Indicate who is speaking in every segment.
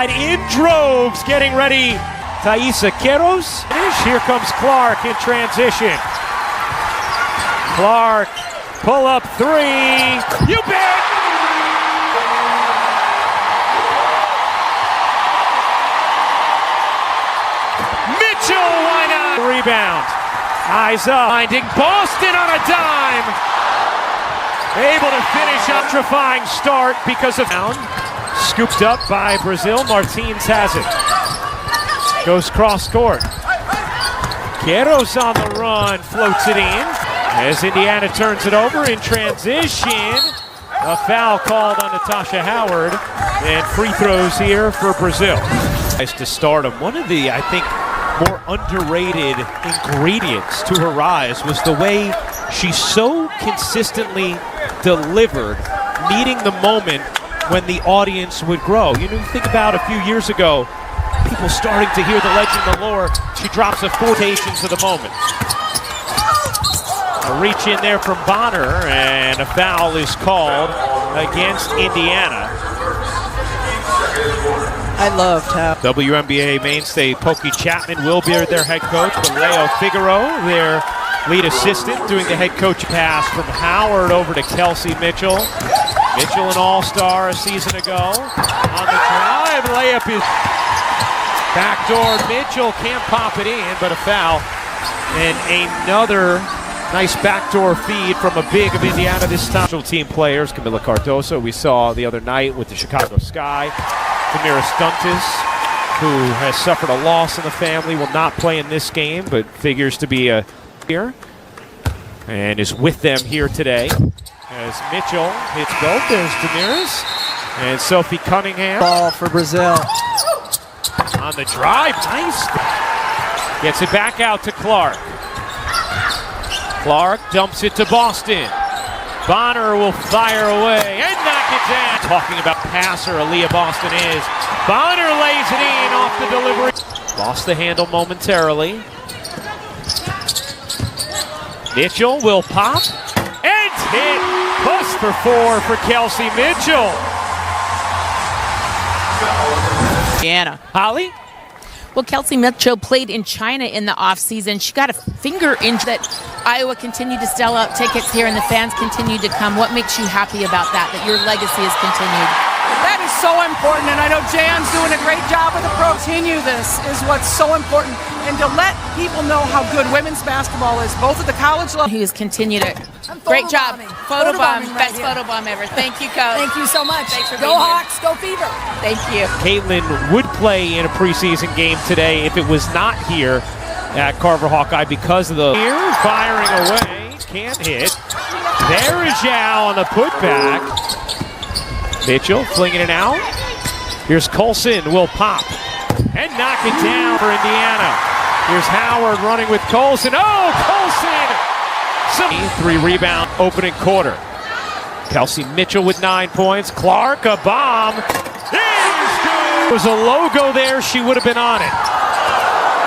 Speaker 1: side in droves, getting ready. Thaisa Queiroz. Here comes Clark in transition. Clark, pull up three. You bet! Mitchell, why not? Rebound. Eyes up. Finding Boston on a dime. Able to finish up. Electrifying start because of scooped up by Brazil. Martins has it. Goes cross court. Queiroz on the run, floats it in. As Indiana turns it over in transition. A foul called on Natasha Howard. And free throws here for Brazil. Nice to start him. One of the, I think, more underrated ingredients to her rise was the way she so consistently delivered, meeting the moment when the audience would grow. You know, think about a few years ago, people starting to hear the legend, the lore. She drops a quotation to the moment. A reach in there from Bonner, and a foul is called against Indiana.
Speaker 2: I loved how
Speaker 1: WNBA mainstay Pokey Chapman will be their head coach, but Leo Figueroa, their lead assistant, doing the head coach pass from Howard over to Kelsey Mitchell. Mitchell, an all-star a season ago. On the drive, layup is backdoor. Mitchell can't pop it in, but a foul. And another nice backdoor feed from a big of Indiana this time. Special team players, Camila Cardoso, we saw the other night with the Chicago Sky. Damiris Stuntis, who has suffered a loss in the family, will not play in this game, but figures to be here. And is with them here today. As Mitchell hits both, there's Damiris. And Sophie Cunningham.
Speaker 2: Ball for Brazil.
Speaker 1: On the drive, nice. Gets it back out to Clark. Clark dumps it to Boston. Bonner will fire away and knock it down. Talking about passer Aaliyah Boston is. Bonner lays it in off the delivery. Lost the handle momentarily. Mitchell will pop and hit. Plus for 4 for Kelsey Mitchell.
Speaker 3: Indiana.
Speaker 1: Holly?
Speaker 3: Well, Kelsey Mitchell played in China in the offseason. She got a finger injury that Iowa continued to sell out tickets here and the fans continued to come. What makes you happy about that your legacy has continued?
Speaker 4: That is so important, and I know Jan's doing a great job with the pros. Continue this is what's so important, and to let people know how good women's basketball is, both at the college level.
Speaker 3: Who's continued it. Great job. Photobomb. Best photobomb ever. Thank you, Coach.
Speaker 4: Thank you so much.
Speaker 3: Thanks for
Speaker 4: Go
Speaker 3: being
Speaker 4: Hawks,
Speaker 3: here.
Speaker 4: go Fever.
Speaker 3: Thank you.
Speaker 1: Caitlin would play in a preseason game today if it was not here at Carver Hawkeye because of the firing away. Can't hit. There is Zhao on the putback. Mitchell flinging it out. Here's Colson, will pop and knock it down for Indiana. Here's Howard running with Colson. Oh, Colson! 3 rebound opening quarter. Kelsey Mitchell with 9 points. Clark, a bomb. There was a logo there. She would have been on it.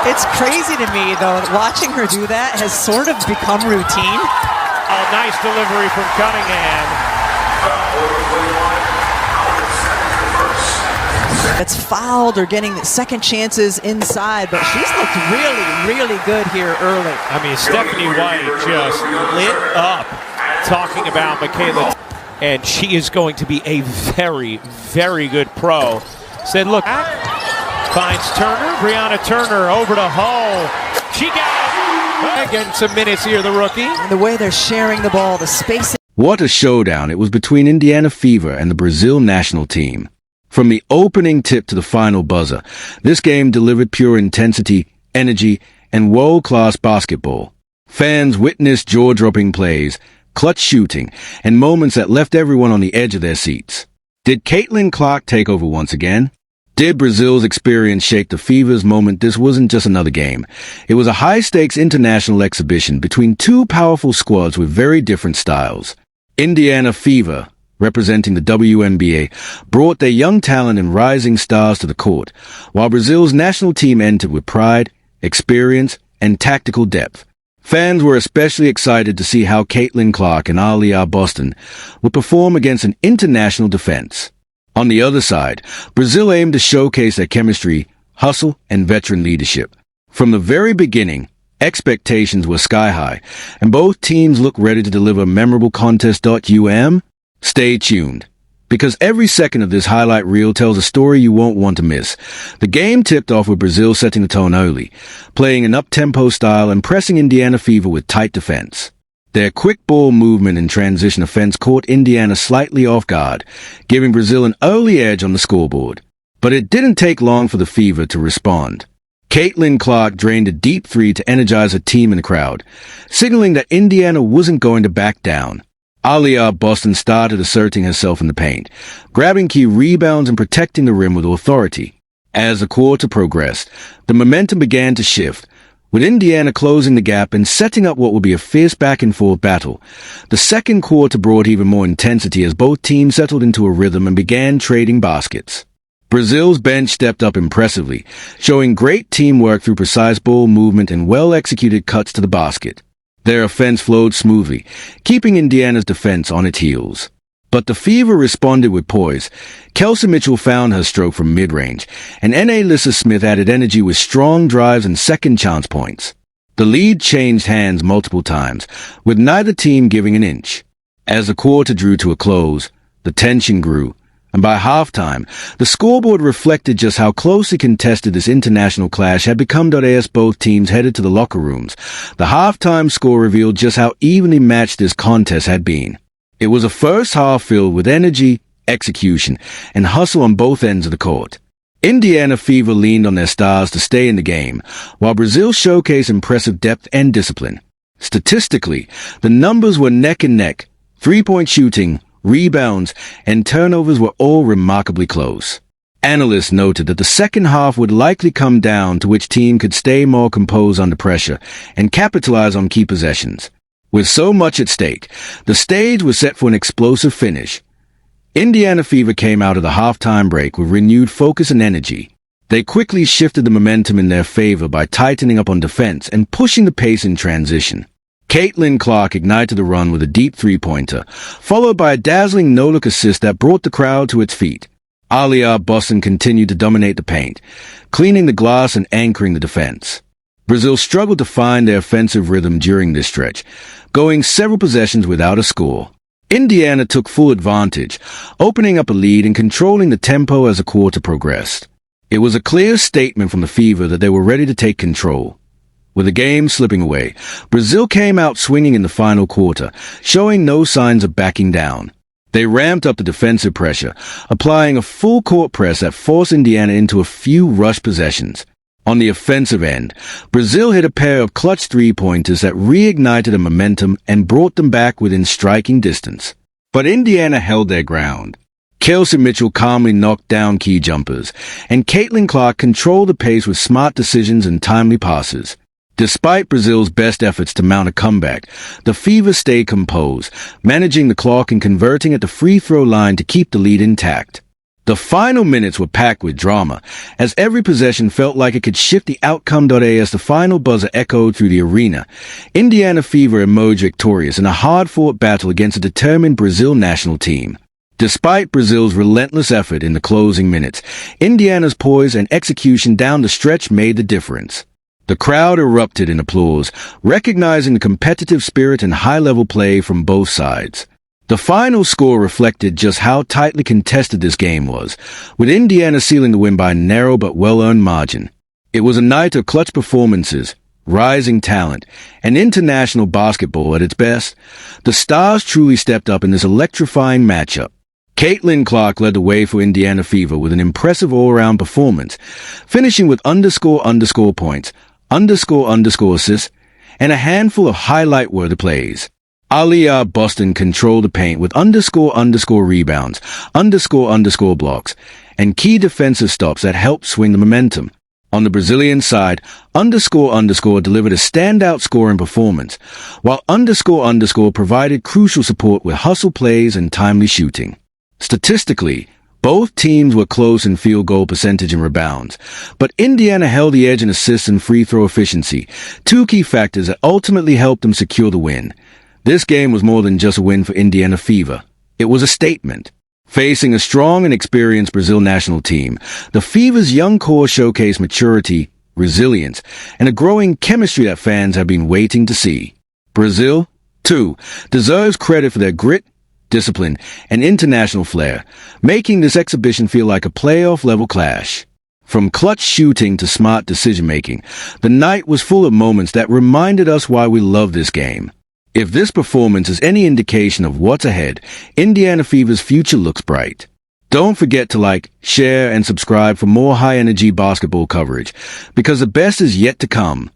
Speaker 2: It's crazy to me, though, watching her do that has sort of become routine.
Speaker 1: A nice delivery from Cunningham.
Speaker 2: That's fouled or getting second chances inside, but she's looked really, really good here early.
Speaker 1: I mean, Stephanie White just lit up talking about Michaela, and she is going to be a very, very good pro. Said, look, finds Turner, Brianna Turner over to Hull. She got it. Getting some minutes here, the rookie.
Speaker 2: And the way they're sharing the ball, the spacing.
Speaker 5: What a showdown it was between Indiana Fever and the Brazil national team. From the opening tip to the final buzzer, this game delivered pure intensity, energy, and world-class basketball. Fans witnessed jaw-dropping plays, clutch shooting, and moments that left everyone on the edge of their seats. Did Caitlin Clark take over once again? Did Brazil's experience shake the Fever's moment? This wasn't just another game. It was a high-stakes international exhibition between two powerful squads with very different styles. Indiana Fever, representing the WNBA, brought their young talent and rising stars to the court, while Brazil's national team entered with pride, experience, and tactical depth. Fans were especially excited to see how Caitlin Clark and Aaliyah Boston would perform against an international defense. On the other side, Brazil aimed to showcase their chemistry, hustle, and veteran leadership. From the very beginning, expectations were sky high, and both teams looked ready to deliver a memorable contest. Stay tuned, because every second of this highlight reel tells a story you won't want to miss. The game tipped off with Brazil setting the tone early, playing an up-tempo style and pressing Indiana Fever with tight defense. Their quick ball movement and transition offense caught Indiana slightly off guard, giving Brazil an early edge on the scoreboard. But it didn't take long for the Fever to respond. Caitlin Clark drained a deep three to energize her team in the crowd, signaling that Indiana wasn't going to back down. Aliyah Boston started asserting herself in the paint, grabbing key rebounds and protecting the rim with authority. As the quarter progressed, the momentum began to shift, with Indiana closing the gap and setting up what would be a fierce back-and-forth battle. The second quarter brought even more intensity as both teams settled into a rhythm and began trading baskets. Brazil's bench stepped up impressively, showing great teamwork through precise ball movement and well-executed cuts to the basket. Their offense flowed smoothly, keeping Indiana's defense on its heels. But the Fever responded with poise. Kelsey Mitchell found her stroke from mid-range, and Lissa Smith added energy with strong drives and second-chance points. The lead changed hands multiple times, with neither team giving an inch. As the quarter drew to a close, the tension grew, and by halftime, the scoreboard reflected just how closely contested this international clash had become. As both teams headed to the locker rooms, the halftime score revealed just how evenly matched this contest had been. It was a first half filled with energy, execution, and hustle on both ends of the court. Indiana Fever leaned on their stars to stay in the game, while Brazil showcased impressive depth and discipline. Statistically, the numbers were neck and neck. Three-point shooting, rebounds, and turnovers were all remarkably close. Analysts noted that the second half would likely come down to which team could stay more composed under pressure and capitalize on key possessions. With so much at stake, the stage was set for an explosive finish. Indiana Fever came out of the halftime break with renewed focus and energy. They quickly shifted the momentum in their favor by tightening up on defense and pushing the pace in transition. Caitlin Clark ignited the run with a deep three-pointer, followed by a dazzling no-look assist that brought the crowd to its feet. Aliyah Boston continued to dominate the paint, cleaning the glass and anchoring the defense. Brazil struggled to find their offensive rhythm during this stretch, going several possessions without a score. Indiana took full advantage, opening up a lead and controlling the tempo as the quarter progressed. It was a clear statement from the Fever that they were ready to take control. With the game slipping away, Brazil came out swinging in the final quarter, showing no signs of backing down. They ramped up the defensive pressure, applying a full-court press that forced Indiana into a few rush possessions. On the offensive end, Brazil hit a pair of clutch three-pointers that reignited the momentum and brought them back within striking distance. But Indiana held their ground. Kelsey Mitchell calmly knocked down key jumpers, and Caitlin Clark controlled the pace with smart decisions and timely passes. Despite Brazil's best efforts to mount a comeback, the Fever stayed composed, managing the clock and converting at the free throw line to keep the lead intact. The final minutes were packed with drama, as every possession felt like it could shift the outcome. As the final buzzer echoed through the arena, Indiana Fever emerged victorious in a hard-fought battle against a determined Brazil national team. Despite Brazil's relentless effort in the closing minutes, Indiana's poise and execution down the stretch made the difference. The crowd erupted in applause, recognizing the competitive spirit and high-level play from both sides. The final score reflected just how tightly contested this game was, with Indiana sealing the win by a narrow but well-earned margin. It was a night of clutch performances, rising talent, and international basketball at its best. The stars truly stepped up in this electrifying matchup. Caitlin Clark led the way for Indiana Fever with an impressive all-around performance, finishing with __ points, __ assists, and a handful of highlight-worthy plays. Aliyah Boston controlled the paint with __ rebounds, __ blocks, and key defensive stops that helped swing the momentum. On the Brazilian side, __ delivered a standout scoring performance, while __ provided crucial support with hustle plays and timely shooting. Statistically, both teams were close in field goal percentage and rebounds, but Indiana held the edge in assists and free throw efficiency, two key factors that ultimately helped them secure the win. This game was more than just a win for Indiana Fever. It was a statement. Facing a strong and experienced Brazil national team, the Fever's young core showcased maturity, resilience, and a growing chemistry that fans have been waiting to see. Brazil, too, deserves credit for their grit, discipline, and international flair, making this exhibition feel like a playoff-level clash. From clutch shooting to smart decision-making, the night was full of moments that reminded us why we love this game. If this performance is any indication of what's ahead, Indiana Fever's future looks bright. Don't forget to like, share, and subscribe for more high-energy basketball coverage, because the best is yet to come.